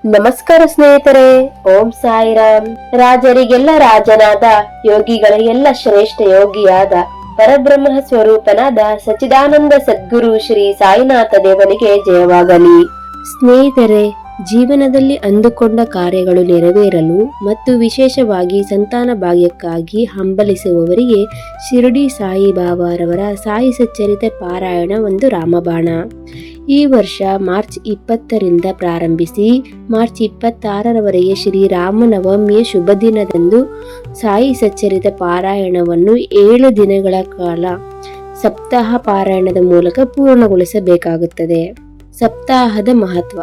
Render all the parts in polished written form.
ನಮಸ್ಕಾರ ಸ್ನೇಹಿತರೆ, ಓಂ ಸಾಯಿರಾಮ್. ರಾಜರಿಗೆಲ್ಲ ರಾಜನಾದ, ಯೋಗಿಗಳಿಗೆಲ್ಲ ಶ್ರೇಷ್ಠ ಯೋಗಿಯಾದ ಪರಬ್ರಹ್ಮ ಸ್ವರೂಪನಾದ ಸಚ್ಚಿದಾನಂದ ಸದ್ಗುರು ಶ್ರೀ ಸಾಯಿನಾಥ ದೇವನಿಗೆ ಜಯವಾಗಲಿ. ಸ್ನೇಹಿತರೆ, ಜೀವನದಲ್ಲಿ ಅಂದುಕೊಂಡ ಕಾರ್ಯಗಳು ನೆರವೇರಲು ಮತ್ತು ವಿಶೇಷವಾಗಿ ಸಂತಾನ ಭಾಗ್ಯಕ್ಕಾಗಿ ಹಂಬಲಿಸುವವರಿಗೆ ಶಿರಡಿ ಸಾಯಿಬಾಬಾರವರ ಸಾಯಿ ಸಚ್ಚರಿತೆ ಪಾರಾಯಣ ಒಂದು ರಾಮಬಾಣ. ಈ ವರ್ಷ ಮಾರ್ಚ್ 20ರಿಂದ ಪ್ರಾರಂಭಿಸಿ ಮಾರ್ಚ್ 26ರವರೆಗೆ ಶ್ರೀರಾಮನವಮಿಯ ಶುಭ ದಿನದಂದು ಸಾಯಿ ಸಚ್ಚರಿತ ಪಾರಾಯಣವನ್ನು 7 ದಿನಗಳ ಕಾಲ ಸಪ್ತಾಹ ಪಾರಾಯಣದ ಮೂಲಕ ಪೂರ್ಣಗೊಳಿಸಬೇಕಾಗುತ್ತದೆ. ಸಪ್ತಾಹದ ಮಹತ್ವ.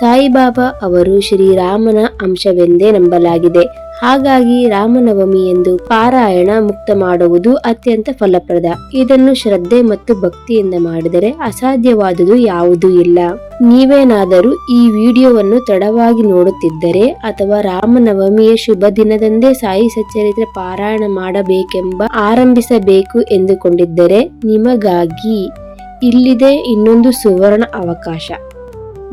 ಸಾಯಿಬಾಬಾ ಅವರು ಶ್ರೀರಾಮನ ಅಂಶವೆಂದೇ ನಂಬಲಾಗಿದೆ. ಹಾಗಾಗಿ ರಾಮನವಮಿ ಎಂದು ಪಾರಾಯಣ ಮುಕ್ತ ಮಾಡುವುದು ಅತ್ಯಂತ ಫಲಪ್ರದ. ಇದನ್ನು ಶ್ರದ್ಧೆ ಮತ್ತು ಭಕ್ತಿಯಿಂದ ಮಾಡಿದರೆ ಅಸಾಧ್ಯವಾದುದು ಯಾವುದೂ ಇಲ್ಲ. ನೀವೇನಾದರೂ ಈ ವಿಡಿಯೋವನ್ನು ತಡವಾಗಿ ನೋಡುತ್ತಿದ್ದರೆ ಅಥವಾ ರಾಮನವಮಿಯ ಶುಭ ದಿನದಂದೇ ಸಾಯಿ ಸಚ್ಚರಿತ್ರೆ ಪಾರಾಯಣ ಮಾಡಬೇಕೆಂಬ ಆರಂಭಿಸಬೇಕು ಎಂದುಕೊಂಡಿದ್ದರೆ ನಿಮಗಾಗಿ ಇಲ್ಲಿದೆ ಇನ್ನೊಂದು ಸುವರ್ಣ ಅವಕಾಶ.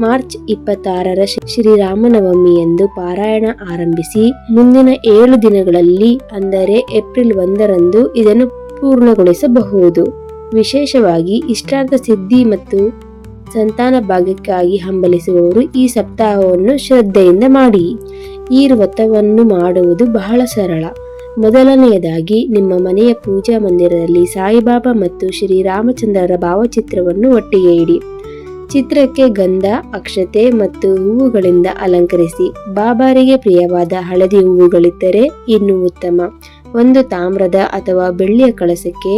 ಮಾರ್ಚ್ 26ರ ಶ್ರೀರಾಮನವಮಿಯಂದು ಪಾರಾಯಣ ಆರಂಭಿಸಿ ಮುಂದಿನ 7 ದಿನಗಳಲ್ಲಿ ಅಂದರೆ ಏಪ್ರಿಲ್ 1ರಂದು ಇದನ್ನು ಪೂರ್ಣಗೊಳಿಸಬಹುದು. ವಿಶೇಷವಾಗಿ ಇಷ್ಟಾರ್ಥ ಸಿದ್ಧಿ ಮತ್ತು ಸಂತಾನ ಭಾಗ್ಯಕ್ಕಾಗಿ ಹಂಬಲಿಸುವವರು ಈ ಸಪ್ತಾಹವನ್ನು ಶ್ರದ್ಧೆಯಿಂದ ಮಾಡಿ. ಈ ವ್ರತವನ್ನು ಮಾಡುವುದು ಬಹಳ ಸರಳ. ಮೊದಲನೆಯದಾಗಿ ನಿಮ್ಮ ಮನೆಯ ಪೂಜಾ ಮಂದಿರದಲ್ಲಿ ಸಾಯಿಬಾಬಾ ಮತ್ತು ಶ್ರೀರಾಮಚಂದ್ರರ ಭಾವಚಿತ್ರವನ್ನು ಒಟ್ಟಿಗೆ ಇಡಿ. ಚಿತ್ರಕ್ಕೆ ಗಂಧ, ಅಕ್ಷತೆ ಮತ್ತು ಹೂವುಗಳಿಂದ ಅಲಂಕರಿಸಿ. ಬಾಬಾರಿಗೆ ಪ್ರಿಯವಾದ ಹಳದಿ ಹೂವುಗಳಿದ್ದರೆ ಇನ್ನೂ ಉತ್ತಮ. ಒಂದು ತಾಮ್ರದ ಅಥವಾ ಬೆಳ್ಳಿಯ ಕಳಸಕ್ಕೆ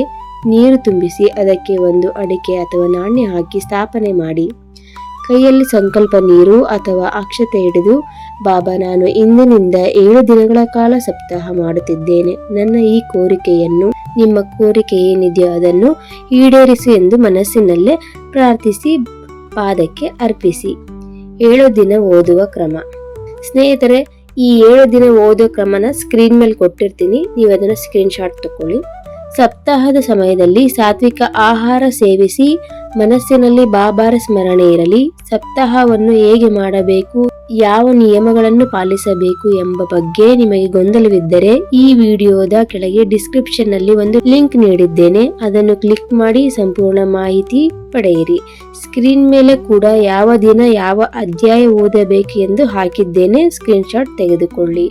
ನೀರು ತುಂಬಿಸಿ ಅದಕ್ಕೆ ಒಂದು ಅಡಿಕೆ ಅಥವಾ ನಾಣ್ಯ ಹಾಕಿ ಸ್ಥಾಪನೆ ಮಾಡಿ. ಕೈಯಲ್ಲಿ ಸಂಕಲ್ಪ ನೀರು ಅಥವಾ ಅಕ್ಷತೆ ಹಿಡಿದು, ಬಾಬಾ, ನಾನು ಇಂದಿನಿಂದ 7 ದಿನಗಳ ಕಾಲ ಸಪ್ತಾಹ ಮಾಡುತ್ತಿದ್ದೇನೆ. ನನ್ನ ಈ ಕೋರಿಕೆಯನ್ನು, ನಿಮ್ಮ ಕೋರಿಕೆ ಏನಿದೆಯೋ ಅದನ್ನು ಈಡೇರಿಸು ಎಂದು ಮನಸ್ಸಿನಲ್ಲೇ ಪ್ರಾರ್ಥಿಸಿ ಪಾದಕ್ಕೆ ಅರ್ಪಿಸಿ. 7 ದಿನ ಓದುವ ಕ್ರಮ. ಸ್ನೇಹಿತರೆ, ಈ 7 ದಿನ ಓದೋ ಕ್ರಮನ ಸ್ಕ್ರೀನ್ ಮೇಲೆ ಕೊಟ್ಟಿರ್ತೀನಿ, ನೀವು ಅದನ್ನು ಸ್ಕ್ರೀನ್ ಶಾಟ್ ತಕೊಳ್ಳಿ. ಸಪ್ತಾಹದ ಸಮಯದಲ್ಲಿ ಸಾತ್ವಿಕ ಆಹಾರ ಸೇವಿಸಿ ಮನಸ್ಸಿನಲ್ಲಿ ಬಾಬಾರ ಸ್ಮರಣೆ ಇರಲಿ. ಸಪ್ತಾಹವನ್ನು ಹೇಗೆ ಮಾಡಬೇಕು, ಯಾವ ನಿಯಮಗಳನ್ನು ಪಾಲಿಸಬೇಕು ಎಂಬ ಬಗ್ಗೆ ನಿಮಗೆ ಗೊಂದಲವಿದ್ದರೆ ಈ ವಿಡಿಯೋದ ಕೆಳಗೆ ಡಿಸ್ಕ್ರಿಪ್ಷನ್ ನಲ್ಲಿ ಒಂದು ಲಿಂಕ್ ನೀಡಿದ್ದೇನೆ, ಅದನ್ನು ಕ್ಲಿಕ್ ಮಾಡಿ ಸಂಪೂರ್ಣ ಮಾಹಿತಿ ಪಡೆಯಿರಿ. ಸ್ಕ್ರೀನ್ ಮೇಲೆ ಕೂಡ ಯಾವ ದಿನ ಯಾವ ಅಧ್ಯಾಯ ಓದಬೇಕು ಎಂದು ಹಾಕಿದ್ದೇನೆ, ಸ್ಕ್ರೀನ್ ಶಾಟ್ ತೆಗೆದುಕೊಳ್ಳಿ.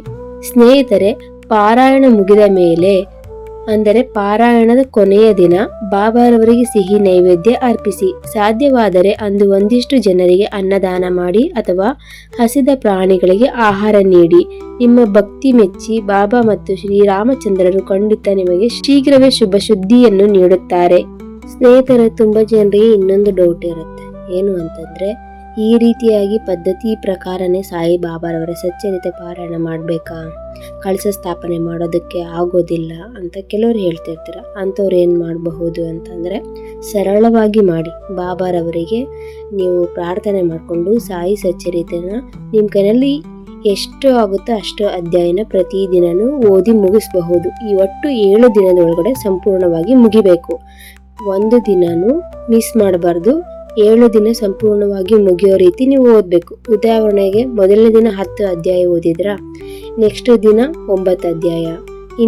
ಸ್ನೇಹಿತರೆ, ಪಾರಾಯಣ ಮುಗಿದ ಮೇಲೆ ಅಂದರೆ ಪಾರಾಯಣದ ಕೊನೆಯ ದಿನ ಬಾಬಾರವರಿಗೆ ಸಿಹಿ ನೈವೇದ್ಯ ಅರ್ಪಿಸಿ. ಸಾಧ್ಯವಾದರೆ ಅಂದು ಒಂದಿಷ್ಟು ಜನರಿಗೆ ಅನ್ನದಾನ ಮಾಡಿ ಅಥವಾ ಹಸಿದ ಪ್ರಾಣಿಗಳಿಗೆ ಆಹಾರ ನೀಡಿ. ನಿಮ್ಮ ಭಕ್ತಿ ಮೆಚ್ಚಿ ಬಾಬಾ ಮತ್ತು ಶ್ರೀರಾಮಚಂದ್ರರು ಖಂಡಿತ ನಿಮಗೆ ಶೀಘ್ರವೇ ಶುಭ ಸುದ್ದಿಯನ್ನು ನೀಡುತ್ತಾರೆ. ಸ್ನೇಹಿತರೆ, ತುಂಬಾ ಜನರಿಗೆ ಇನ್ನೊಂದು ಡೌಟ್ ಇರುತ್ತೆ. ಏನು ಅಂತಂದ್ರೆ, ಈ ರೀತಿಯಾಗಿ ಪದ್ಧತಿ ಪ್ರಕಾರನೇ ಸಾಯಿ ಬಾಬಾರವರ ಸಚ್ಚರಿತೆ ಪಾರಾಯಣ ಮಾಡಬೇಕಾ, ಕಳಸ ಸ್ಥಾಪನೆ ಮಾಡೋದಕ್ಕೆ ಆಗೋದಿಲ್ಲ ಅಂತ ಕೆಲವರು ಹೇಳ್ತಿರ್ತೀರ. ಅಂಥವ್ರು ಏನು ಮಾಡಬಹುದು ಅಂತಂದರೆ, ಸರಳವಾಗಿ ಮಾಡಿ. ಬಾಬಾರವರಿಗೆ ನೀವು ಪ್ರಾರ್ಥನೆ ಮಾಡಿಕೊಂಡು ಸಾಯಿ ಸಚ್ಚರಿತೆನ ನಿಮ್ಮ ಕೈಯಲ್ಲಿ ಎಷ್ಟು ಆಗುತ್ತೋ ಅಷ್ಟು ಅಧ್ಯಾಯನ ಪ್ರತಿದಿನನೂ ಓದಿ ಮುಗಿಸಬಹುದು. ಈ ಒಟ್ಟು 7 ದಿನದೊಳಗಡೆ ಸಂಪೂರ್ಣವಾಗಿ ಮುಗಿಬೇಕು. ಒಂದು ದಿನನೂ ಮಿಸ್ ಮಾಡಬಾರ್ದು. 7 ದಿನ ಸಂಪೂರ್ಣವಾಗಿ ಮುಗಿಯೋ ರೀತಿ ನೀವು ಓದಬೇಕು. ಉದಾಹರಣೆಗೆ, ಮೊದಲನೇ ದಿನ 10 ಅಧ್ಯಾಯ ಓದಿದ್ರ, ನೆಕ್ಸ್ಟ್ ದಿನ 9 ಅಧ್ಯಾಯ,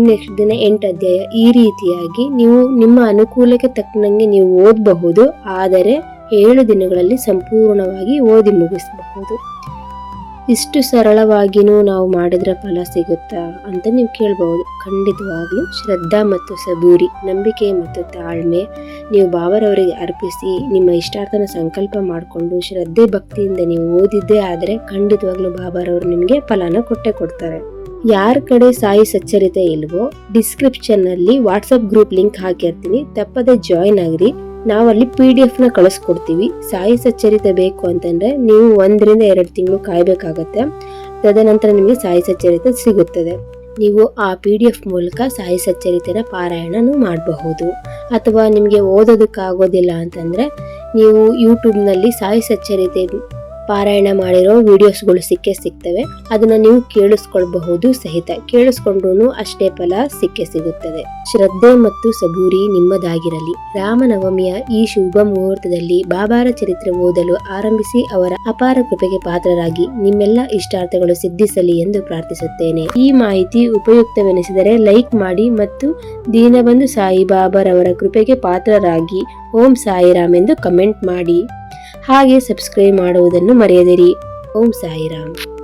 ನೆಕ್ಸ್ಟ್ ದಿನ 8 ಅಧ್ಯಾಯ. ಈ ರೀತಿಯಾಗಿ ನೀವು ನಿಮ್ಮ ಅನುಕೂಲಕ್ಕೆ ತಕ್ಕನಂಗೆ ನೀವು ಓದಬಹುದು. ಆದರೆ 7 ದಿನಗಳಲ್ಲಿ ಸಂಪೂರ್ಣವಾಗಿ ಓದಿ ಮುಗಿಸಬಹುದು. ಇಷ್ಟು ಸರಳವಾಗಿನೂ ನಾವು ಮಾಡಿದ್ರೆ ಫಲ ಸಿಗುತ್ತಾ ಅಂತ ನೀವು ಕೇಳಬಹುದು. ಖಂಡಿತವಾಗ್ಲೂ ಶ್ರದ್ಧಾ ಮತ್ತು ಸಬೂರಿ, ನಂಬಿಕೆ ಮತ್ತು ತಾಳ್ಮೆ ನೀವು ಬಾಬಾರವರಿಗೆ ಅರ್ಪಿಸಿ ನಿಮ್ಮ ಇಷ್ಟಾರ್ಥನ ಸಂಕಲ್ಪ ಮಾಡಿಕೊಂಡು ಶ್ರದ್ಧೆ ಭಕ್ತಿಯಿಂದ ನೀವು ಓದಿದ್ದೇ ಆದರೆ ಖಂಡಿತವಾಗ್ಲೂ ಬಾಬಾರವರು ನಿಮಗೆ ಫಲನ ಕೊಟ್ಟೆ ಕೊಡ್ತಾರೆ. ಯಾರ ಕಡೆ ಸಾಯಿ ಸಚ್ಚರಿತೆ ಇಲ್ವೋ ಡಿಸ್ಕ್ರಿಪ್ಷನ್ ನಲ್ಲಿ ವಾಟ್ಸಪ್ ಗ್ರೂಪ್ ಲಿಂಕ್ ಹಾಕಿರ್ತೀನಿ, ತಪ್ಪದೆ ಜಾಯಿನ್ ಆಗಿರಿ. ನಾವಲ್ಲಿ PDF ನ ಕಳಿಸ್ಕೊಡ್ತೀವಿ. ಸಾಯಿ ಸಚ್ಚರಿತೆ ಬೇಕು ಅಂತಂದ್ರೆ ನೀವು 1 ರಿಂದ 2 ತಿಂಗಳು ಕಾಯ್ಬೇಕಾಗತ್ತೆ. ತದನಂತರ ನಿಮಗೆ ಸಾಯಿ ಸಚ್ಚರಿತೆ ಸಿಗುತ್ತದೆ. ನೀವು ಆ PDF ಮೂಲಕ ಸಾಯಿ ಸಚ್ಚರಿತೆನ ಪಾರಾಯಣನೂ ಮಾಡಬಹುದು. ಅಥವಾ ನಿಮಗೆ ಓದೋದಕ್ಕಾಗೋದಿಲ್ಲ ಅಂತಂದ್ರೆ ನೀವು ಯೂಟ್ಯೂಬ್ನಲ್ಲಿ ಸಾಯಿ ಸಚ್ಚರಿತೆ ಪಾರಾಯಣ ಮಾಡಿರೋ ವಿಡಿಯೋಸ್ಗಳು ಸಿಗ್ತವೆ. ಅದನ್ನ ನೀವು ಕೇಳಿಸ್ಕೊಳ್ಬಹುದು ಸಹಿತ. ಕೇಳಿಸ್ಕೊಂಡ್ರು ಅಷ್ಟೇ ಫಲ ಸಿಗುತ್ತದೆ. ಶ್ರದ್ಧೆ ಮತ್ತು ಸಬೂರಿ ನಿಮ್ಮದಾಗಿರಲಿ. ರಾಮನವಮಿಯ ಈ ಶುಭ ಮುಹೂರ್ತದಲ್ಲಿ ಬಾಬಾರ ಚರಿತ್ರೆ ಓದಲು ಆರಂಭಿಸಿ ಅವರ ಅಪಾರ ಕೃಪೆಗೆ ಪಾತ್ರರಾಗಿ ನಿಮ್ಮೆಲ್ಲ ಇಷ್ಟಾರ್ಥಗಳು ಸಿದ್ಧಿಸಲಿ ಎಂದು ಪ್ರಾರ್ಥಿಸುತ್ತೇನೆ. ಈ ಮಾಹಿತಿ ಉಪಯುಕ್ತವೆನಿಸಿದರೆ ಲೈಕ್ ಮಾಡಿ ಮತ್ತು ದೀನಬಂಧು ಸಾಯಿಬಾಬಾರವರ ಕೃಪೆಗೆ ಪಾತ್ರರಾಗಿ ಓಂ ಸಾಯಿರಾಮ್ ಎಂದು ಕಮೆಂಟ್ ಮಾಡಿ. ಹಾಗೆ ಸಬ್ಸ್ಕ್ರೈಬ್ ಮಾಡುವುದನ್ನು ಮರೆಯದಿರಿ. ಓಂ ಸಾಯಿರಾಮ್.